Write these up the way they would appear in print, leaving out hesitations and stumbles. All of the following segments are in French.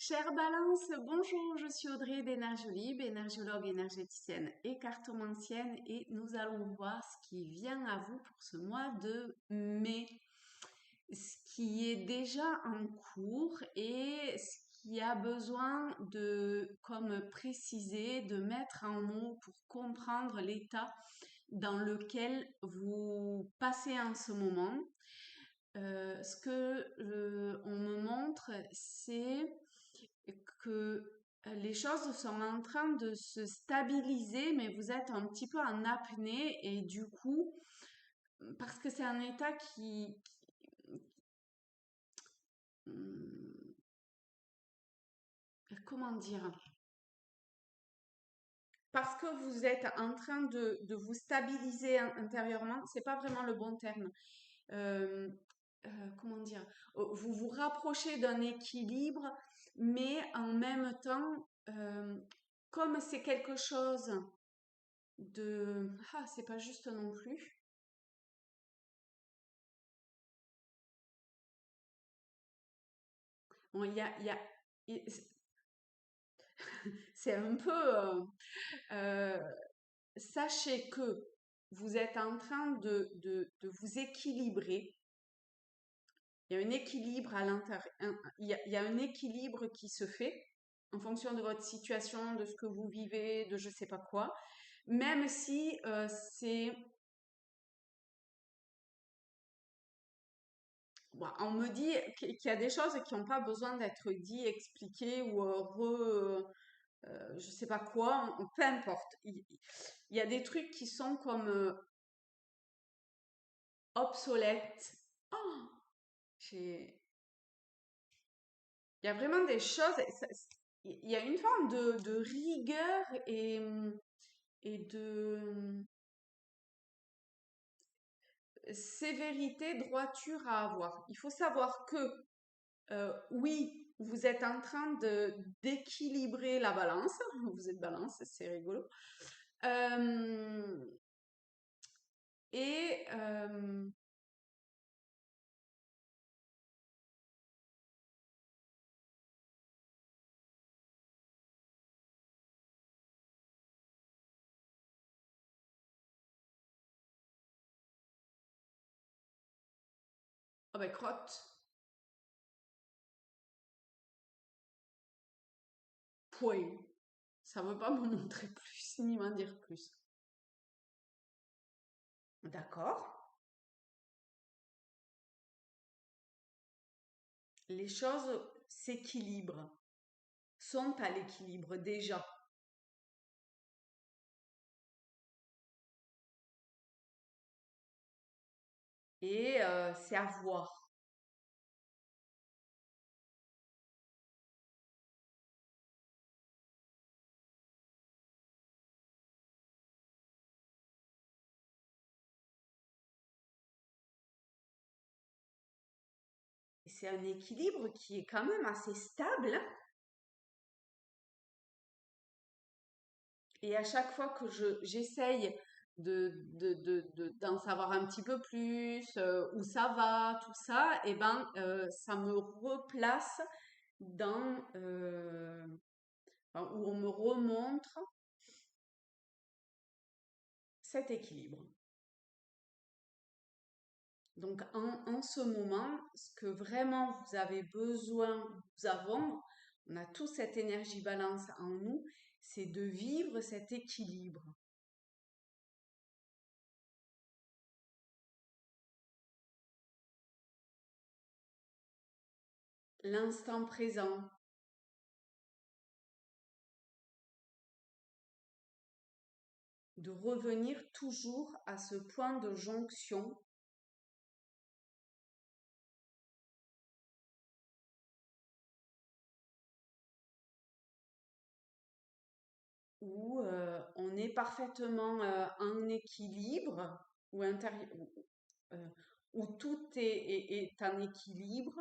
Chère Balance, bonjour, je suis Audrey d'Énergiolib, énergiologue énergéticienne et cartomancienne et nous allons voir ce qui vient à vous pour ce mois de mai, ce qui est déjà en cours et ce qui a besoin de, comme préciser, de mettre en mots pour comprendre l'état dans lequel vous passez en ce moment. Ce que on me montre, c'est que les choses sont en train de se stabiliser, mais vous êtes un petit peu en apnée et du coup, parce que c'est un état hum, comment dire, parce que vous êtes en train de vous stabiliser intérieurement, c'est pas vraiment le bon terme. Euh, comment dire, vous vous rapprochez d'un équilibre, mais en même temps, comme c'est quelque chose c'est pas juste non plus. Bon, il- c'est un peu, euh, sachez que vous êtes en train de vous équilibrer. Il y a un équilibre à l'intérieur, il y a un équilibre qui se fait en fonction de votre situation, de ce que vous vivez, de je sais pas quoi. Même si bon, on me dit qu'il y a des choses qui n'ont pas besoin d'être dit, expliquées ou je sais pas quoi, peu importe. Il y a des trucs qui sont comme obsolètes. Oh, j'ai- il y a vraiment des choses. Il y a une forme de rigueur et de sévérité, droiture à avoir. Il faut savoir que oui, vous êtes en train de d'équilibrer la balance. Vous êtes balance, c'est rigolo. Euh, et ah ben crotte, point. Ça veut pas me montrer plus ni m'en dire plus. D'accord. Les choses s'équilibrent, sont à l'équilibre déjà. Et c'est à voir. Et c'est un équilibre qui est quand même assez stable, hein. Et à chaque fois que j'essaye d'en savoir un petit peu plus, où ça va, tout ça, et ben, ça me replace dans, enfin, où on me remontre cet équilibre. Donc, en ce moment, ce que vraiment vous avez besoin, nous avons, on a tous cette énergie balance en nous, c'est de vivre cet équilibre. L'instant présent, de revenir toujours à ce point de jonction où on est parfaitement en équilibre, ou euh, où tout est en équilibre,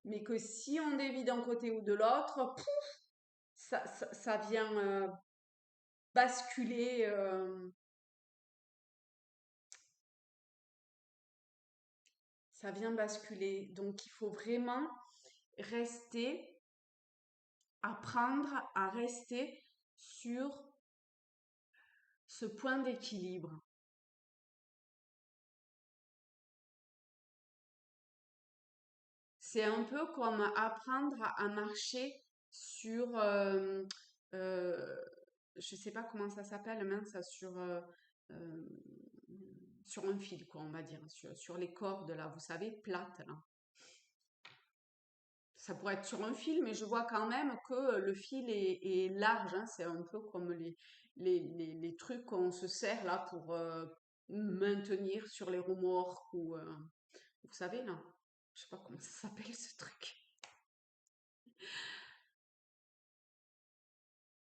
mais que si on dévie d'un côté ou de l'autre, pouf, ça vient basculer, ça vient basculer. Donc il faut vraiment rester apprendre à rester sur ce point d'équilibre. C'est un peu comme apprendre à marcher sur, euh, je sais pas comment ça s'appelle, mince, euh, sur un fil, quoi, on va dire, sur les cordes, là, vous savez, plates, là. Ça pourrait être sur un fil, mais je vois quand même que le fil est large, hein. C'est un peu comme les trucs qu'on se sert là pour maintenir sur les remorques ou vous savez là, je sais pas comment ça s'appelle ce truc.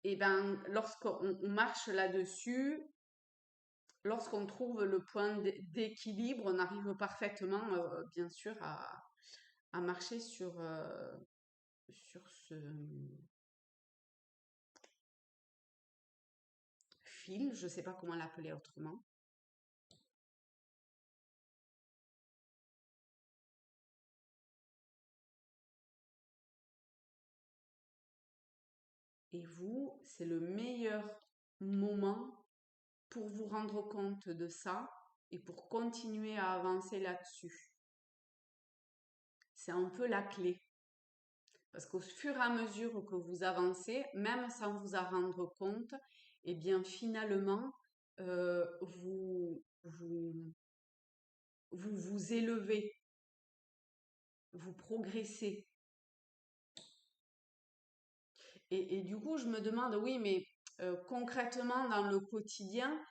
Et ben lorsqu'on marche là-dessus, lorsqu'on trouve le point d'équilibre, on arrive parfaitement, bien sûr, à marcher sur ce fil, je sais pas comment l'appeler autrement. Et vous, c'est le meilleur moment pour vous rendre compte de ça et pour continuer à avancer là-dessus. C'est un peu la clé. Parce qu'au fur et à mesure que vous avancez, même sans vous en rendre compte, eh bien finalement, vous élevez, vous progressez. Et du coup, je me demande, oui, mais concrètement, dans le quotidien,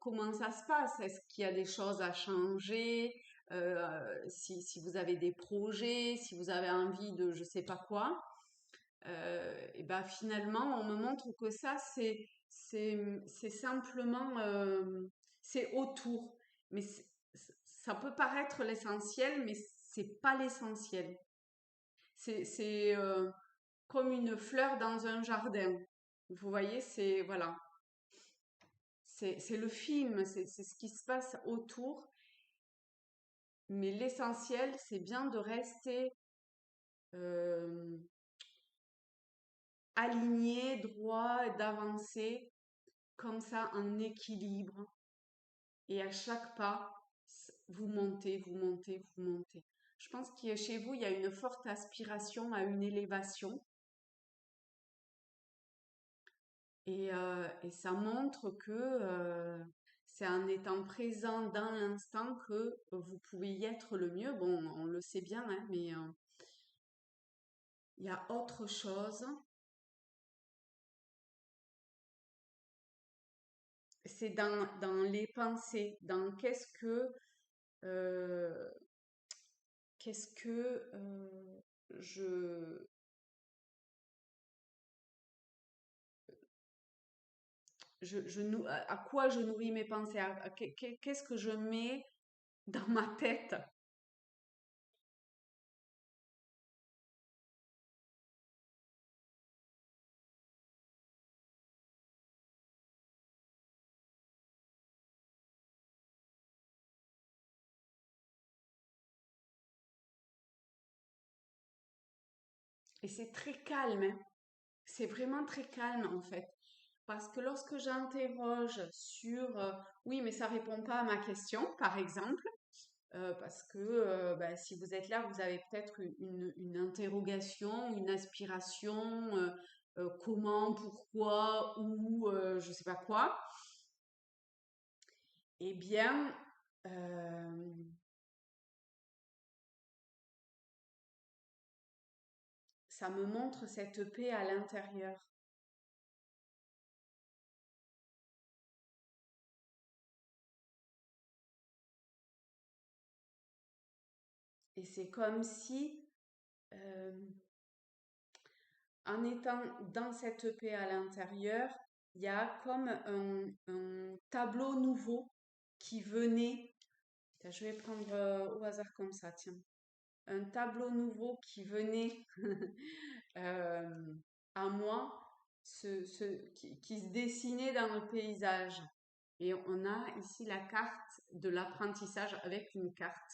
comment ça se passe? Est-ce qu'il y a des choses à changer? Si vous avez des projets, si vous avez envie de je sais pas quoi, et ben finalement, on me montre que ça, c'est simplement, c'est autour. Mais ça peut paraître l'essentiel, mais c'est pas l'essentiel. C'est comme une fleur dans un jardin. Vous voyez, c'est voilà, c'est le film, c'est ce qui se passe autour. Mais l'essentiel, c'est bien de rester euh, aligné, droit, d'avancer comme ça en équilibre. Et à chaque pas, vous montez, vous montez, vous montez. Je pense que chez vous, il y a une forte aspiration à une élévation. Et ça montre que c'est en étant présent dans l'instant que vous pouvez y être le mieux. Bon, on le sait bien, hein, mais il y a autre chose. C'est dans les pensées, dans euh, qu'est-ce que je, à quoi je nourris mes pensées, qu'est-ce que je mets dans ma tête. Et c'est très calme, hein. C'est vraiment très calme en fait. Parce que lorsque j'interroge sur oui, mais ça répond pas à ma question, par exemple, parce que ben, si vous êtes là, vous avez peut-être une interrogation, une aspiration, comment, pourquoi, ou je sais pas quoi. Eh bien, euh, ça me montre cette paix à l'intérieur. Et c'est comme si, euh, en étant dans cette paix à l'intérieur, il y a comme un tableau nouveau qui venait. Tiens, je vais prendre au hasard comme ça, tiens. Un tableau nouveau qui venait euh, à moi, qui se dessinait dans le paysage. Et on a ici la carte de l'apprentissage avec une carte.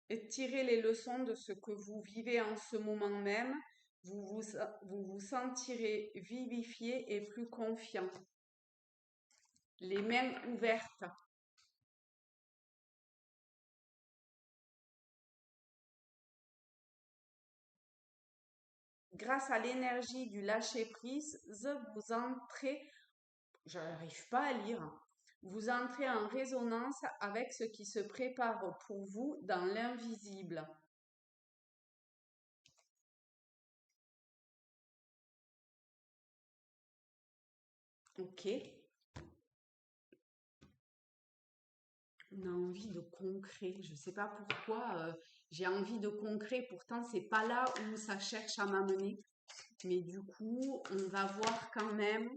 et tirez les leçons de ce que vous vivez en ce moment même. Vous vous sentirez vivifié et plus confiant. Les mains ouvertes. Grâce à l'énergie du lâcher-prise, vous entrez, je n'arrive pas à lire, vous entrez en résonance avec ce qui se prépare pour vous dans l'invisible. Ok. On a envie de concret. Je ne sais pas pourquoi j'ai envie de concret. Pourtant, c'est pas là où ça cherche à m'amener. Mais du coup, on va voir quand même.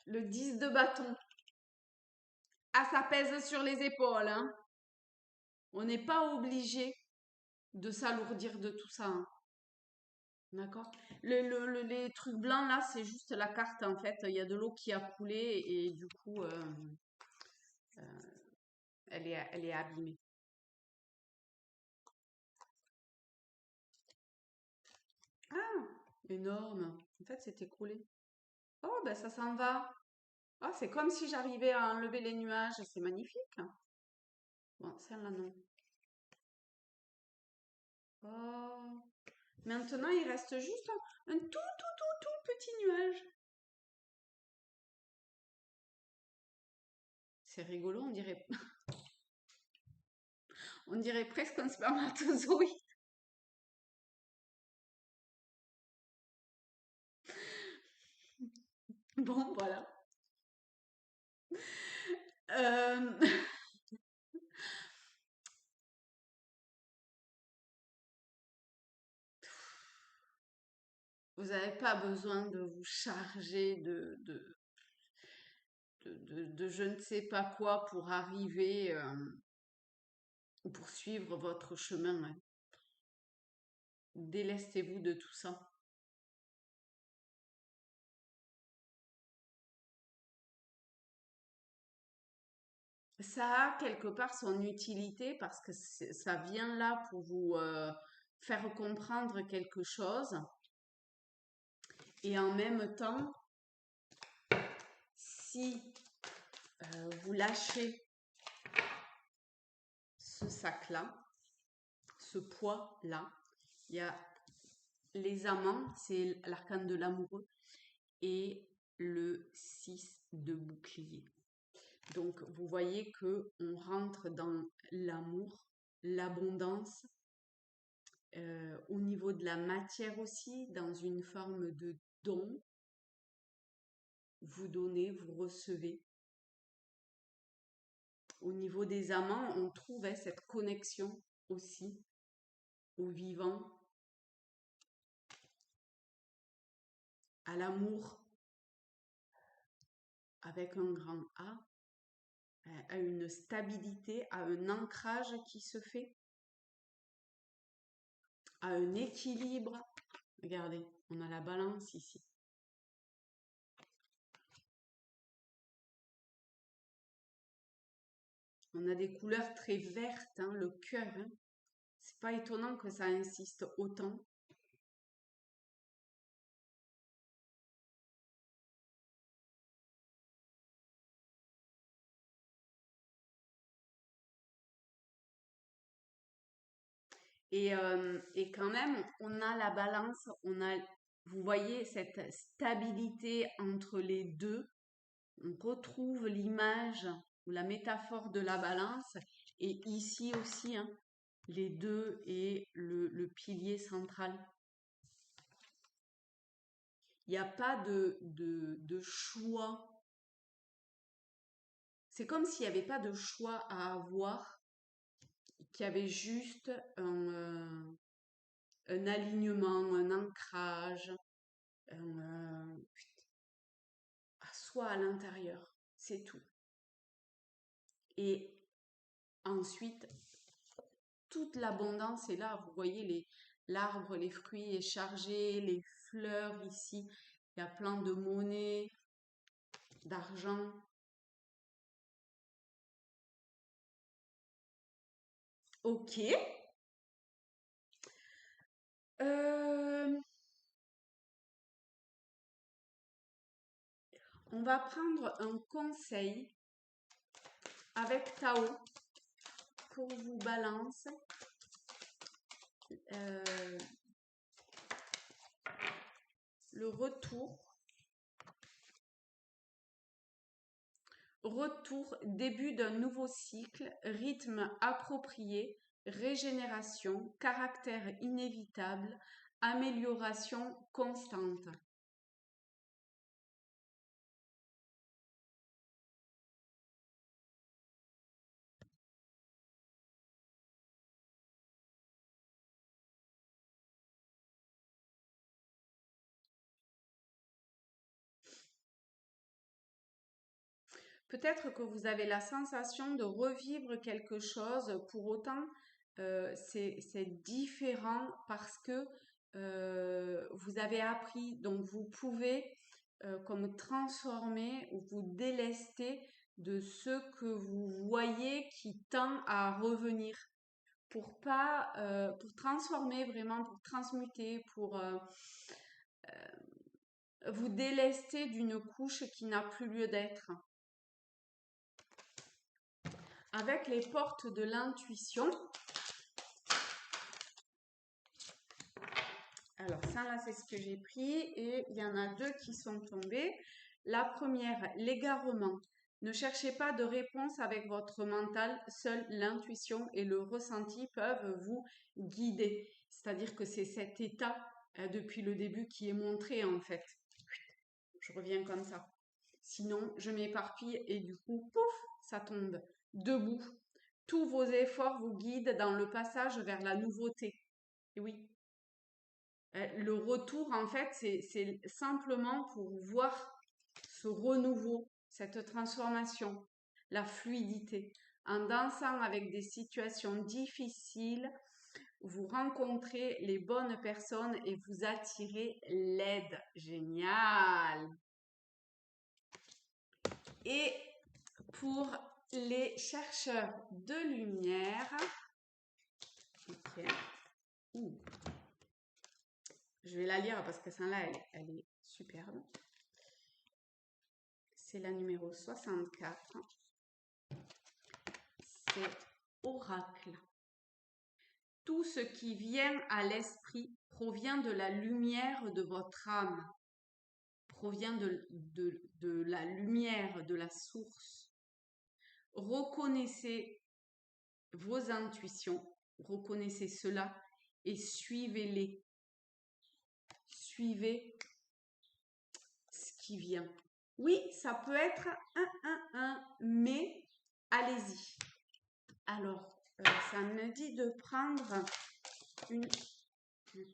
Le 10 de bâton. Ah, ça pèse sur les épaules, hein. On n'est pas obligé de s'alourdir de tout ça, hein. D'accord? Les trucs blancs là, c'est juste la carte en fait. Il y a de l'eau qui a coulé et du coup, elle est abîmée. Ah, énorme. En fait, c'était coulé. Oh, ben ça s'en va. Ah, c'est comme si j'arrivais à enlever les nuages. C'est magnifique. Bon, celle-là, non. Oh. Maintenant, il reste juste un tout petit nuage. C'est rigolo, on dirait presque un spermatozoïde. Bon, voilà. Euh, Vous n'avez pas besoin de vous charger de je ne sais pas quoi pour arriver, pour suivre votre chemin, hein. Délestez-vous de tout ça. Ça a quelque part son utilité parce que ça vient là pour vous faire comprendre quelque chose et en même temps, si vous lâchez ce sac-là, ce poids-là, il y a les amants, c'est l'arcane de l'amoureux, et le 6 de bouclier. Donc, vous voyez que on rentre dans l'amour, l'abondance, au niveau de la matière aussi, dans une forme de don. Vous donnez, vous recevez. Au niveau des amants, on trouvait cette connexion aussi au vivant, à l'amour avec un grand A, à une stabilité, à un ancrage qui se fait, à un équilibre. Regardez, on a la balance ici. On a des couleurs très vertes, hein, le cœur, hein. C'est pas étonnant que ça insiste autant. Et quand même, on a la balance, vous voyez cette stabilité entre les deux. On retrouve l'image ou la métaphore de la balance. Et ici aussi, hein, les deux et le pilier central. Il n'y a pas de choix. C'est comme s'il n'y avait pas de choix à avoir, qu'il y avait juste un alignement, un ancrage, à soi à l'intérieur. C'est tout. Et ensuite, toute l'abondance est là. Vous voyez l'arbre, les fruits est chargé, les fleurs ici. Il y a plein de monnaie, d'argent. Ok. Euh, on va prendre un conseil avec Tao pour vous balance. Le retour, début d'un nouveau cycle, rythme approprié, régénération, caractère inévitable, amélioration constante. Peut-être que vous avez la sensation de revivre quelque chose, pour autant, c'est différent parce que vous avez appris, donc vous pouvez comme transformer ou vous délester de ce que vous voyez qui tend à revenir pour pas, pour transformer vraiment, pour transmuter, pour vous délester d'une couche qui n'a plus lieu d'être. Avec les portes de l'intuition. Alors ça là c'est ce que j'ai pris et il y en a deux qui sont tombés. La première, l'égarement. Ne cherchez pas de réponse avec votre mental, seule l'intuition et le ressenti peuvent vous guider. C'est-à-dire que c'est cet état depuis le début qui est montré en fait. Je reviens comme ça. Sinon, je m'éparpille et du coup, pouf, ça tombe. Debout. Tous vos efforts vous guident dans le passage vers la nouveauté. Et oui, le retour, en fait, c'est simplement pour voir ce renouveau, cette transformation, la fluidité. En dansant avec des situations difficiles, vous rencontrez les bonnes personnes et vous attirez l'aide. Génial! Et pour les chercheurs de lumière, ok. Je vais la lire parce que celle-là, elle est superbe. C'est la numéro 64. C'est oracle. Tout ce qui vient à l'esprit provient de la lumière de votre âme, provient de la lumière, de la source. Reconnaissez vos intuitions, reconnaissez cela et suivez-les. Suivez ce qui vient. Oui, ça peut être mais allez-y. Alors, ça me dit de prendre une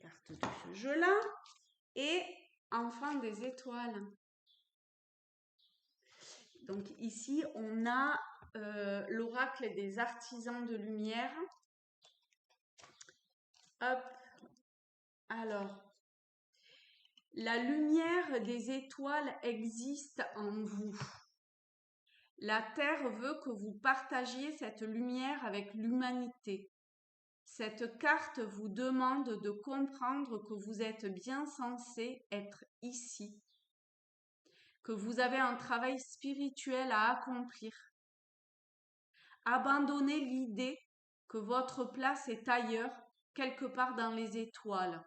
carte de ce jeu-là et enfin des étoiles. Donc ici, on a l'oracle des artisans de lumière. Hop. Alors, la lumière des étoiles existe en vous. La Terre veut que vous partagiez cette lumière avec l'humanité. Cette carte vous demande de comprendre que vous êtes bien censé être ici, que vous avez un travail spirituel à accomplir. Abandonnez l'idée que votre place est ailleurs, quelque part dans les étoiles.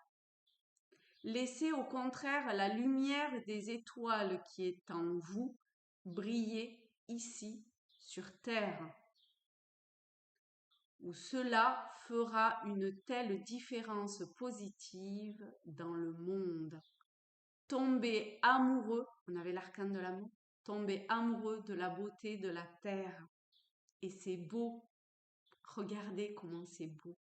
Laissez au contraire la lumière des étoiles qui est en vous briller ici sur Terre, où cela fera une telle différence positive dans le monde. Tombez amoureux, on avait l'arcane de l'amour, tombez amoureux de la beauté de la Terre. Et c'est beau, regardez comment c'est beau.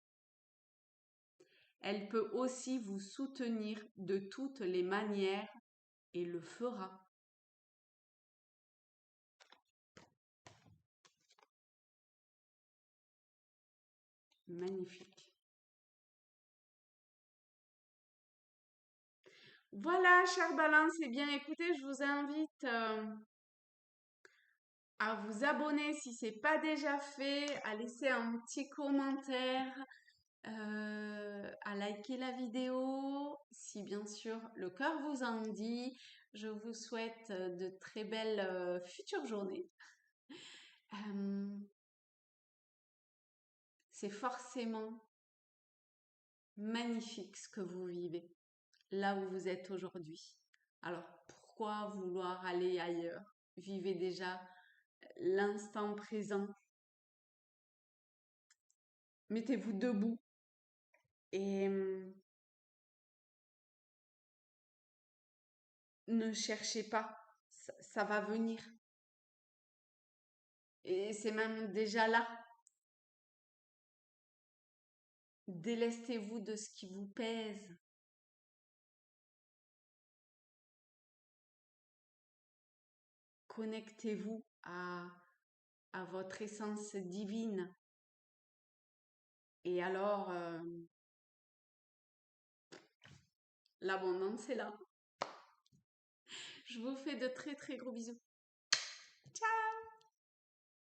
Elle peut aussi vous soutenir de toutes les manières et le fera. Magnifique. Voilà, chère Balance, eh bien écoutez, je vous invite à vous abonner si c'est pas déjà fait, à laisser un petit commentaire, à liker la vidéo, si bien sûr le cœur vous en dit. Je vous souhaite de très belles futures journées. Euh, c'est forcément magnifique ce que vous vivez, là où vous êtes aujourd'hui. Alors pourquoi vouloir aller ailleurs? Vivez déjà l'instant présent. Mettez-vous debout et ne cherchez pas, ça va venir. Et c'est même déjà là. Délestez-vous de ce qui vous pèse. Connectez-vous à votre essence divine. Et alors, l'abondance est là. Je vous fais de très très gros bisous. Ciao!